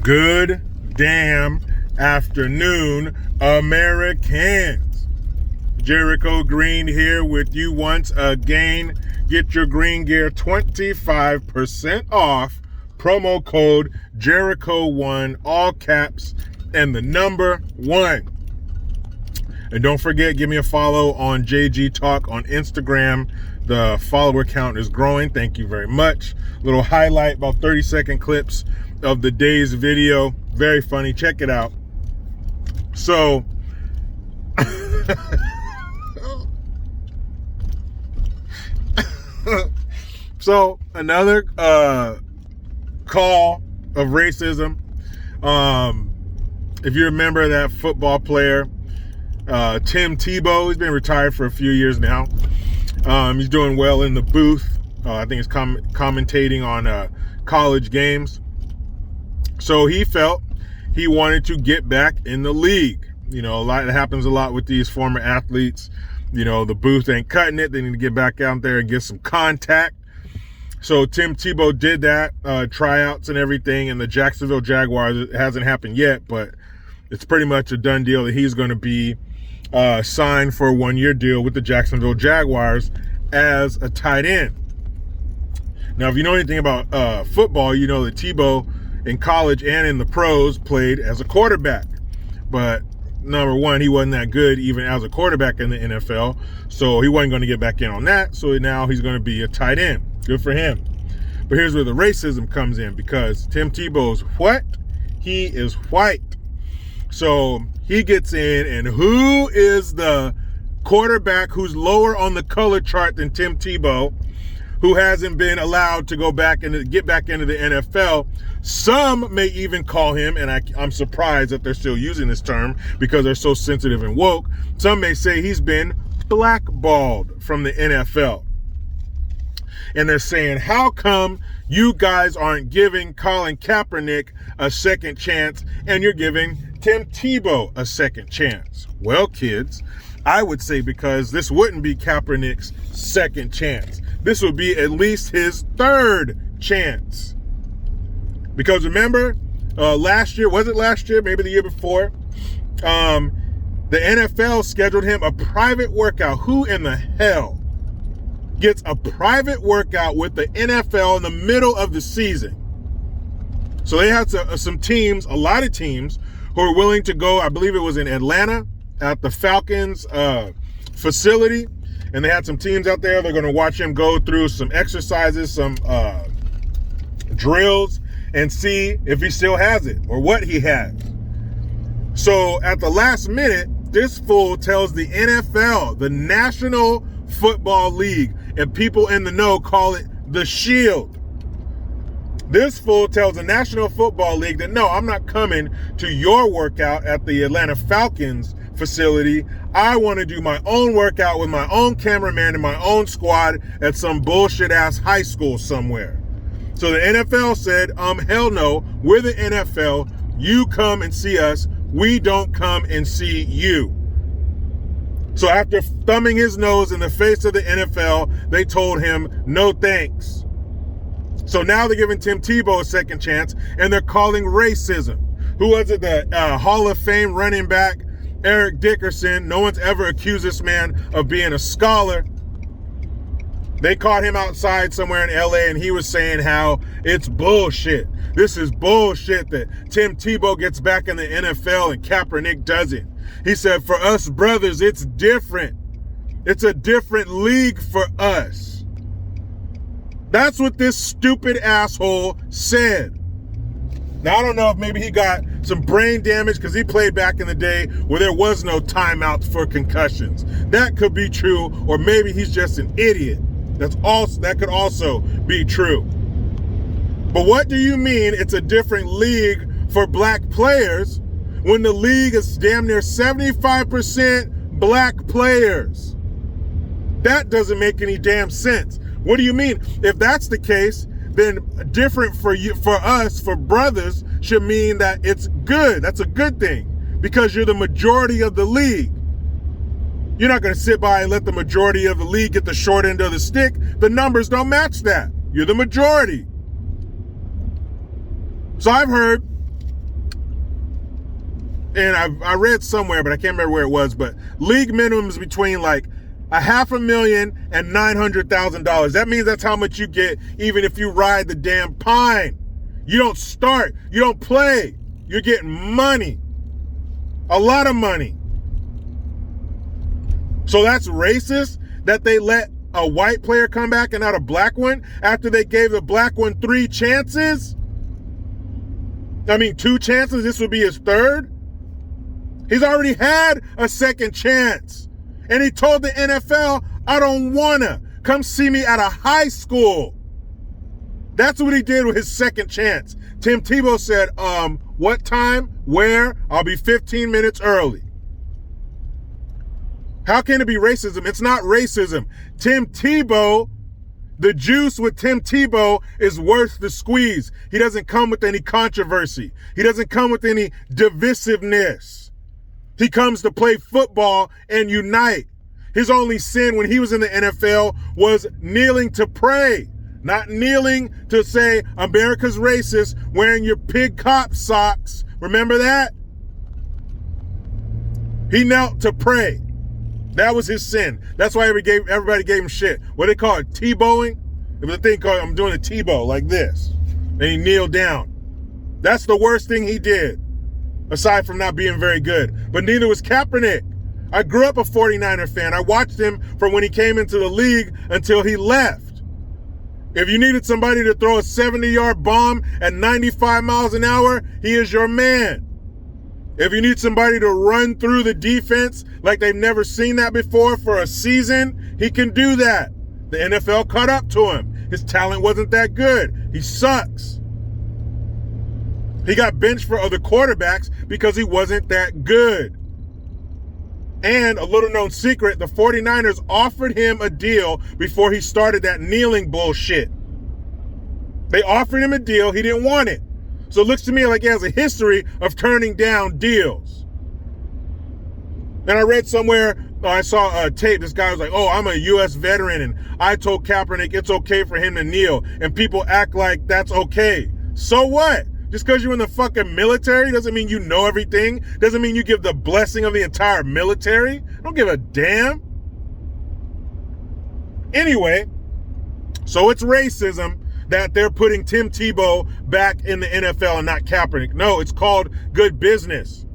Good damn afternoon, Americans. Jericho Green here with you once again. Get your green gear 25% off. Promo code Jericho1, all caps, and the number 1. And don't forget, give me a follow on JG Talk on Instagram. The follower count is growing. Thank you very much. Little highlight, about 30-second clips of the day's video. Very funny. Check it out. So, another call of racism. If you remember that football player, Tim Tebow, he's been retired for a few years now. He's doing well in the booth. I think he's commentating on college games. So he felt he wanted to get back in the league. You know, it happens a lot with these former athletes. You know, the booth ain't cutting it. They need to get back out there and get some contact. So Tim Tebow did that, tryouts and everything, and the Jacksonville Jaguars. It hasn't happened yet, but it's pretty much a done deal that he's going to be signed for a 1-year deal with the Jacksonville Jaguars as a tight end. Now, if you know anything about football, you know that Tebow in college and in the pros played as a quarterback. But number one, he wasn't that good even as a quarterback in the NFL, so he wasn't going to get back in on that. So now he's going to be a tight end. Good for him. But here's where the racism comes in, because Tim Tebow's what? He is white. So he gets in, and who is the quarterback who's lower on the color chart than Tim Tebow, who hasn't been allowed to go back and get back into the NFL? Some may even call him, and I'm surprised that they're still using this term because they're so sensitive and woke. Some may say he's been blackballed from the NFL. And they're saying, how come you guys aren't giving Colin Kaepernick a second chance and you're giving Tim Tebow a second chance? Well, kids, I would say because this wouldn't be Kaepernick's second chance. This would be at least his third chance. Because remember, last year, was it last year? Maybe the year before? The NFL scheduled him a private workout. Who in the hell gets a private workout with the NFL in the middle of the season? So they had some teams, a lot of teams, who are willing to go. I believe it was in Atlanta at the Falcons facility. And they had some teams out there. They're going to watch him go through some exercises, some drills, and see if he still has it or what he has. So at the last minute, this fool tells the NFL, the National Football League, and people in the know call it the Shield. This fool tells the National Football League that, no, I'm not coming to your workout at the Atlanta Falcons facility. I want to do my own workout with my own cameraman and my own squad at some bullshit ass high school somewhere. So the NFL said, hell no, we're the NFL. You come and see us. We don't come and see you. So after thumbing his nose in the face of the NFL, they told him, no thanks. So now they're giving Tim Tebow a second chance, and they're calling racism. Who was it? The Hall of Fame running back, Eric Dickerson. No one's ever accused this man of being a scholar. They caught him outside somewhere in LA, and he was saying how it's bullshit. This is bullshit that Tim Tebow gets back in the NFL and Kaepernick doesn't. He said, for us brothers, it's different. It's a different league for us. That's what this stupid asshole said. Now, I don't know if maybe he got some brain damage because he played back in the day where there was no timeouts for concussions. That could be true, or maybe he's just an idiot. That could also be true. But what do you mean it's a different league for black players when the league is damn near 75% black players? That doesn't make any damn sense. What do you mean? If that's the case, then different for you, for us, for brothers, should mean that it's good. That's a good thing because you're the majority of the league. You're not going to sit by and let the majority of the league get the short end of the stick. The numbers don't match that. You're the majority. So I've heard and I read somewhere, but I can't remember where it was, but league minimum is between like $500,000 and $900,000. That means that's how much you get even if you ride the damn pine. You don't start, you don't play. You're getting money. A lot of money. So that's racist that they let a white player come back and not a black one after they gave the black one 3 chances? I mean, 2 chances, this would be his 3rd? He's already had a 2nd chance. And he told the NFL, I don't wanna. Come see me at a high school. That's what he did with his 2nd chance. Tim Tebow said, what time, where? I'll be 15 minutes early. How can it be racism? It's not racism. Tim Tebow, the juice with Tim Tebow is worth the squeeze. He doesn't come with any controversy. He doesn't come with any divisiveness. He comes to play football and unite. His only sin when he was in the NFL was kneeling to pray, not kneeling to say America's racist, wearing your pig cop socks. Remember that? He knelt to pray. That was his sin. That's why everybody gave him shit. What they call it? Tebowing? It was a thing called, I'm doing a Tebow like this. And he kneeled down. That's the worst thing he did, aside from not being very good. But neither was Kaepernick. I grew up a 49er fan. I watched him from when he came into the league until he left. If you needed somebody to throw a 70-yard bomb at 95 miles an hour, he is your man. If you need somebody to run through the defense like they've never seen that before for a season, he can do that. The NFL caught up to him. His talent wasn't that good. He sucks. He got benched for other quarterbacks because he wasn't that good. And a little known secret, the 49ers offered him a deal before he started that kneeling bullshit. They offered him a deal. He didn't want it. So it looks to me like he has a history of turning down deals. And I read somewhere, I saw a tape, this guy was like, oh, I'm a U.S. veteran, and I told Kaepernick it's okay for him to kneel, and people act like that's okay. So what? Just because you're in the fucking military doesn't mean you know everything. Doesn't mean you give the blessing of the entire military. I don't give a damn. Anyway, so it's racism that they're putting Tim Tebow back in the NFL and not Kaepernick. No, it's called good business.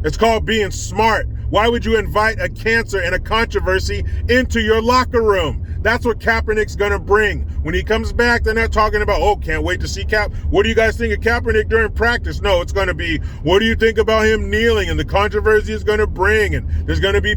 It's called being smart. Why would you invite a cancer and a controversy into your locker room? That's what Kaepernick's going to bring. When he comes back, they're not talking about, oh, can't wait to see Cap. What do you guys think of Kaepernick during practice? No, it's going to be, what do you think about him kneeling and the controversy it's going to bring? And there's going to be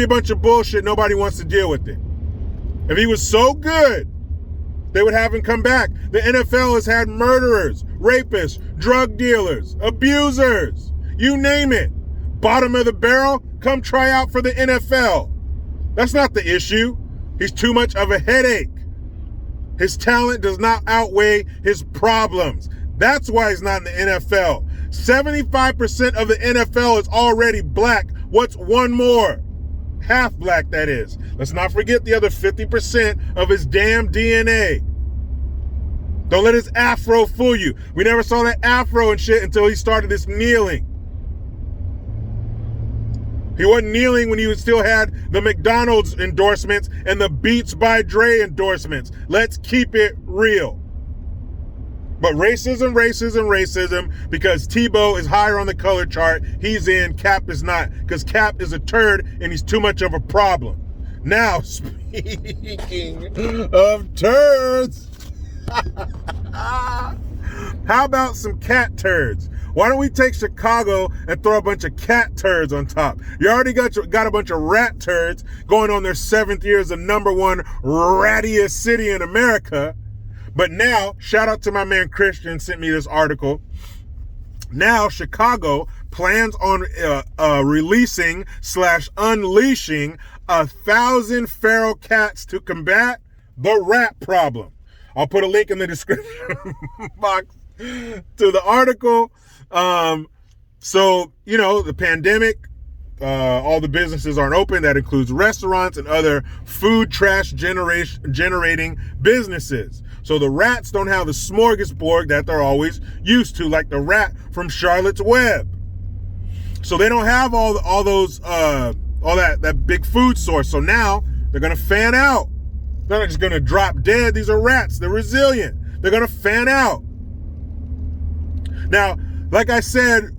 a bunch of bullshit. Nobody wants to deal with it. If he was so good, they would have him come back. The NFL has had murderers, rapists, drug dealers, abusers, you name it. Bottom of the barrel, come try out for the NFL. That's not the issue. He's too much of a headache. His talent does not outweigh his problems. That's why he's not in the NFL. 75% of the NFL is already black. What's one more? Half black, that is. Let's not forget the other 50% of his damn DNA. Don't let his afro fool you. We never saw that afro and shit until he started this kneeling. He wasn't kneeling when he still had the McDonald's endorsements and the Beats by Dre endorsements. Let's keep it real. But racism, because Tebow is higher on the color chart. He's in, Cap is not, because Cap is a turd and he's too much of a problem. Now, speaking of turds, how about some cat turds? Why don't we take Chicago and throw a bunch of cat turds on top? You already got a bunch of rat turds going on their 7th year as the #1 rattiest city in America. But now, shout out to my man Christian, sent me this article. Now, Chicago plans on releasing/unleashing 1,000 feral cats to combat the rat problem. I'll put a link in the description box to the article. So, you know, the pandemic, all the businesses aren't open. That includes restaurants and other food trash generating businesses. So the rats don't have the smorgasbord that they're always used to, like the rat from Charlotte's Web. So they don't have all that big food source. So now they're gonna fan out. They're not just gonna drop dead. These are rats. They're resilient. They're gonna fan out. Now, like I said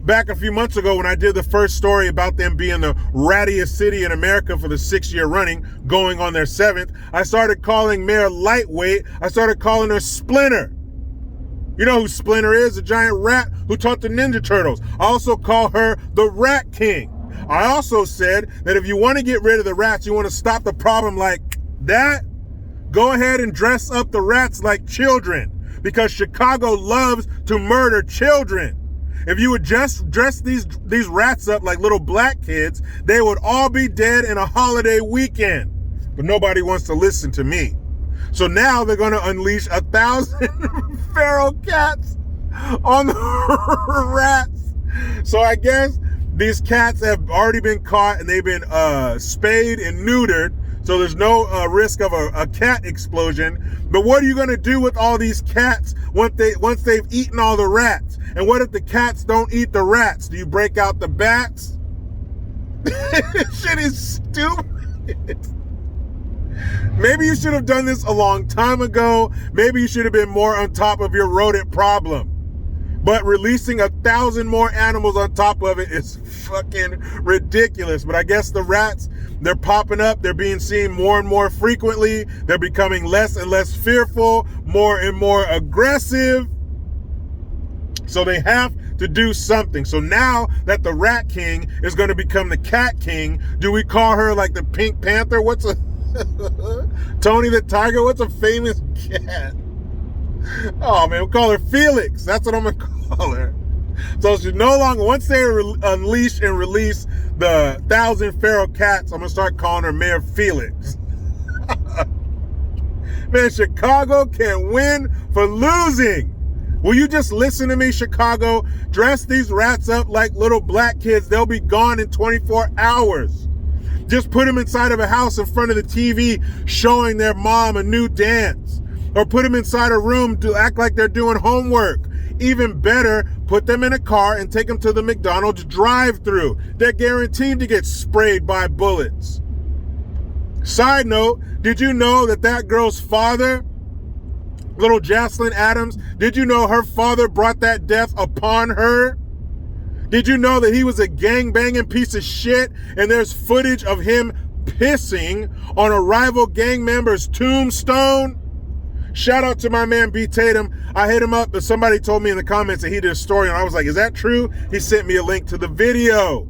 back a few months ago when I did the first story about them being the rattiest city in America for the 6th year running, going on their 7th, I started calling Mayor Lightweight. I started calling her Splinter. You know who Splinter is? A giant rat who taught the Ninja Turtles. I also call her the Rat King. I also said that if you want to get rid of the rats, you want to stop the problem like that, go ahead and dress up the rats like children, because Chicago loves to murder children. If you would just dress these rats up like little black kids, they would all be dead in a holiday weekend. But nobody wants to listen to me. So now they're going to unleash 1,000 feral cats on the rats. So I guess these cats have already been caught and they've been spayed and neutered. So there's no risk of a cat explosion. But what are you going to do with all these cats once they've eaten all the rats? And what if the cats don't eat the rats? Do you break out the bats? This shit is stupid. Maybe you should have done this a long time ago. Maybe you should have been more on top of your rodent problem. But releasing 1,000 more animals on top of it is fucking ridiculous. But I guess the rats, they're popping up. They're being seen more and more frequently. They're becoming less and less fearful, more and more aggressive. So they have to do something. So now that the Rat King is going to become the Cat King, do we call her like the Pink Panther? What's a Tony the Tiger? What's a famous cat? Oh man, we'll call her Felix. That's what I'm gonna call her. So she's no longer, once they unleash and release the 1,000 feral cats, I'm gonna start calling her Mayor Felix. Man, Chicago can't win for losing. Will you just listen to me, Chicago? Dress these rats up like little black kids. They'll be gone in 24 hours. Just put them inside of a house in front of the TV showing their mom a new dance. Or put them inside a room to act like they're doing homework. Even better, put them in a car and take them to the McDonald's drive-thru. They're guaranteed to get sprayed by bullets. Side note, did you know that girl's father, little Jocelyn Adams, did you know her father brought that death upon her? Did you know that he was a gang-banging piece of shit and there's footage of him pissing on a rival gang member's tombstone? Shout out to my man B. Tatum. I hit him up, but somebody told me in the comments that he did a story, and I was like, is that true? He sent me a link to the video.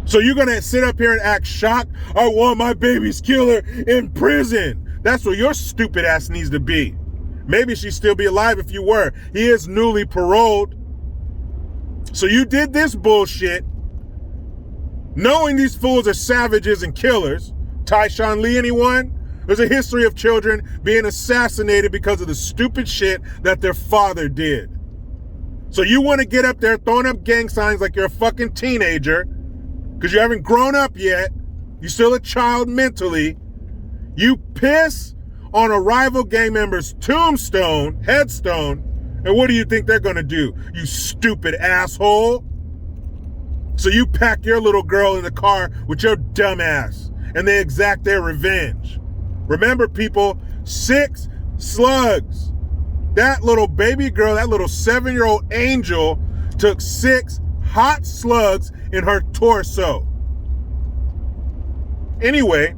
So you're going to sit up here and act shocked? I want my baby's killer in prison. That's where your stupid ass needs to be. Maybe she'd still be alive if you were. He is newly paroled. So you did this bullshit, knowing these fools are savages and killers. Tyshawn Lee, anyone? There's a history of children being assassinated because of the stupid shit that their father did. So you want to get up there throwing up gang signs like you're a fucking teenager because you haven't grown up yet. You're still a child mentally. You piss on a rival gang member's tombstone, headstone, and what do you think they're going to do, you stupid asshole? So you pack your little girl in the car with your dumb ass, and they exact their revenge. Remember, people, 6 slugs. That little baby girl, that little 7-year-old angel, took 6 hot slugs in her torso. Anyway,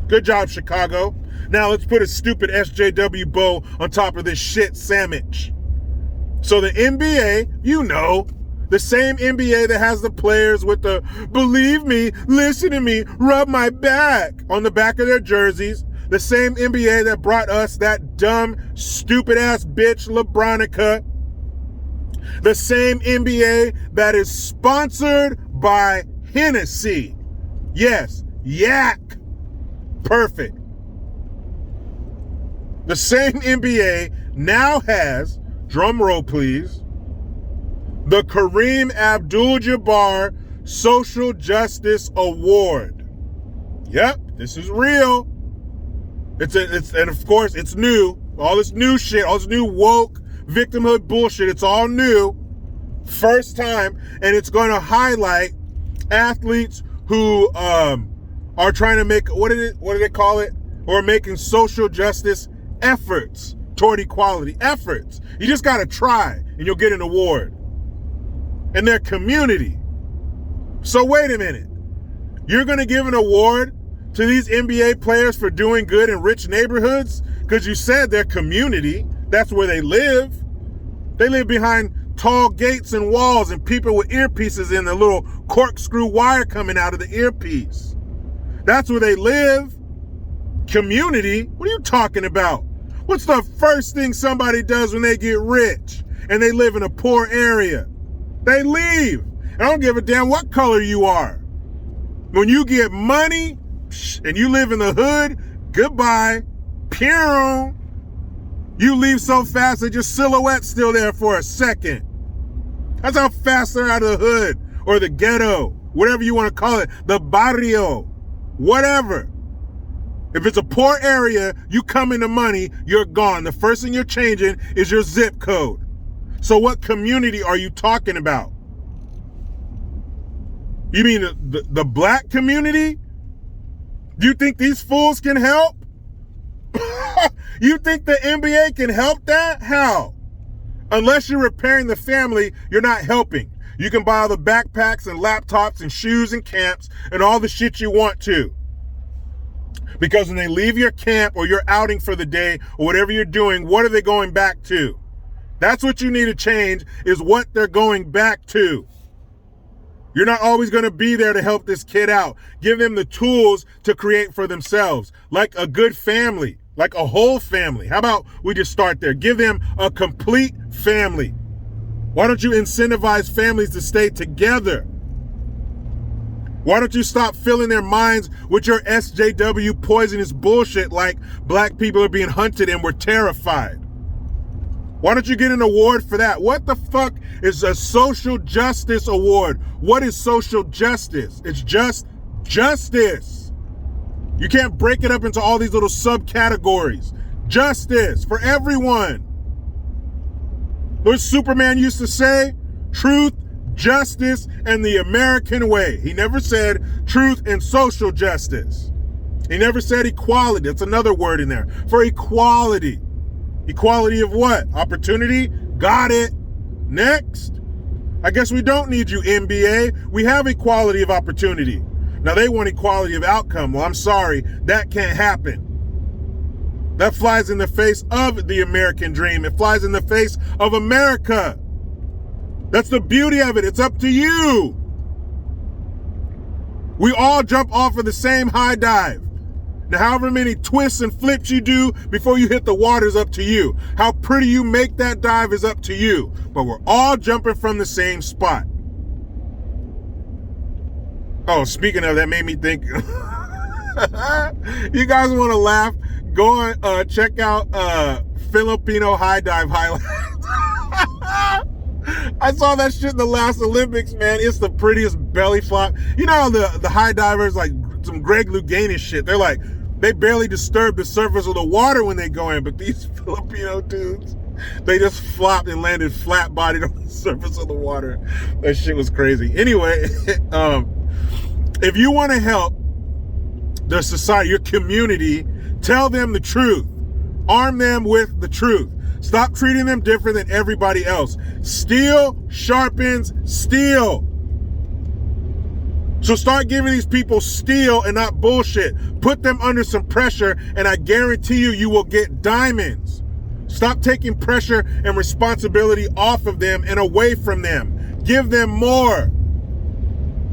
good job, Chicago. Now let's put a stupid SJW bow on top of this shit sandwich. So the NBA, you know, the same NBA that has the players with the believe me, listen to me, rub my back on the back of their jerseys. The same NBA that brought us that dumb, stupid ass bitch LeBronica. The same NBA that is sponsored by Hennessy. Yes, Yak. Perfect. The same NBA now has, drum roll please, the Kareem Abdul-Jabbar Social Justice Award. Yep, this is real. And of course it's new. All this new shit, all this new woke victimhood bullshit, it's all new. First time, and it's going to highlight athletes who are trying to make, what do they call it? Or making social justice efforts toward equality. Efforts. You just got to try, and you'll get an award. And their community. So wait a minute. You're going to give an award to these NBA players for doing good in rich neighborhoods? Because you said their community, that's where they live. They live behind tall gates and walls and people with earpieces in the little corkscrew wire coming out of the earpiece. That's where they live. Community? What are you talking about? What's the first thing somebody does when they get rich and they live in a poor area? They leave. I don't give a damn what color you are. When you get money and you live in the hood, goodbye. Pew. You leave so fast that your silhouette's still there for a second. That's how fast they're out of the hood or the ghetto, whatever you want to call it, the barrio, whatever. If it's a poor area, you come into money, you're gone. The first thing you're changing is your zip code. So what community are you talking about? You mean the black community? Do you think these fools can help? You think the NBA can help that? How? Unless you're repairing the family, you're not helping. You can buy all the backpacks and laptops and shoes and camps and all the shit you want to. Because when they leave your camp or your outing for the day or whatever you're doing, what are they going back to? That's what you need to change, is what they're going back to. You're not always going to be there to help this kid out. Give them the tools to create for themselves, like a good family, like a whole family. How about we just start there? Give them a complete family. Why don't you incentivize families to stay together? Why don't you stop filling their minds with your SJW poisonous bullshit like black people are being hunted and we're terrified? Why don't you get an award for that? What the fuck is a social justice award? What is social justice? It's just justice. You can't break it up into all these little subcategories. Justice for everyone. What Superman used to say? Truth, justice, and the American way. He never said truth and social justice. He never said equality. That's another word in there. For equality. Equality of what? Opportunity? Got it. Next. I guess we don't need you, NBA. We have equality of opportunity. Now they want equality of outcome. Well, I'm sorry. That can't happen. That flies in the face of the American dream. It flies in the face of America. That's the beauty of it. It's up to you. We all jump off of the same high dive. Now, however many twists and flips you do before you hit the water is up to you. How pretty you make that dive is up to you. But we're all jumping from the same spot. Oh, speaking of, that made me think. You guys want to laugh? Go on, check out Filipino high dive highlights. I saw that shit in the last Olympics, man. It's the prettiest belly flop. You know, the high divers, like some Greg Louganis shit, they're like, they barely disturb the surface of the water when they go in, but these Filipino dudes, they just flopped and landed flat-bodied on the surface of the water. That shit was crazy. Anyway, if you want to help the society, your community, tell them the truth. Arm them with the truth. Stop treating them different than everybody else. Steel sharpens steel. So start giving these people steel and not bullshit. Put them under some pressure, and I guarantee you, you will get diamonds. Stop taking pressure and responsibility off of them and away from them. Give them more.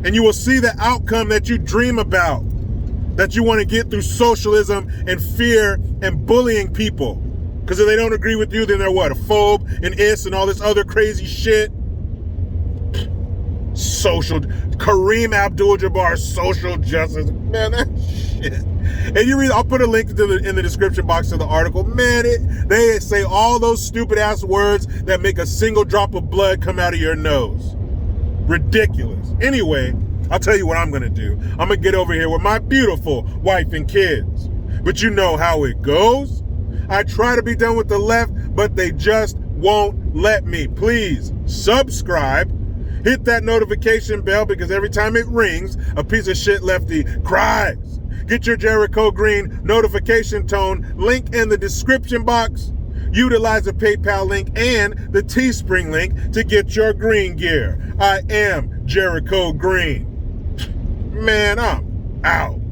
And you will see the outcome that you dream about, that you want to get through socialism and fear and bullying people. Because if they don't agree with you, then they're what? A phobe, an is, and all this other crazy shit. Social, Kareem Abdul-Jabbar, social justice. Man, that shit. And you read, I'll put a link in the description box to the article. Man, they say all those stupid ass words that make a single drop of blood come out of your nose. Ridiculous. Anyway, I'll tell you what I'm going to do. I'm going to get over here with my beautiful wife and kids. But you know how it goes. I try to be done with the left, but they just won't let me please subscribe. Hit that notification bell because every time it rings, a piece of shit lefty cries. Get your Jericho Green notification tone, link in the description box. Utilize the PayPal link and the Teespring link to get your green gear. I am Jericho Green. Man, I'm out.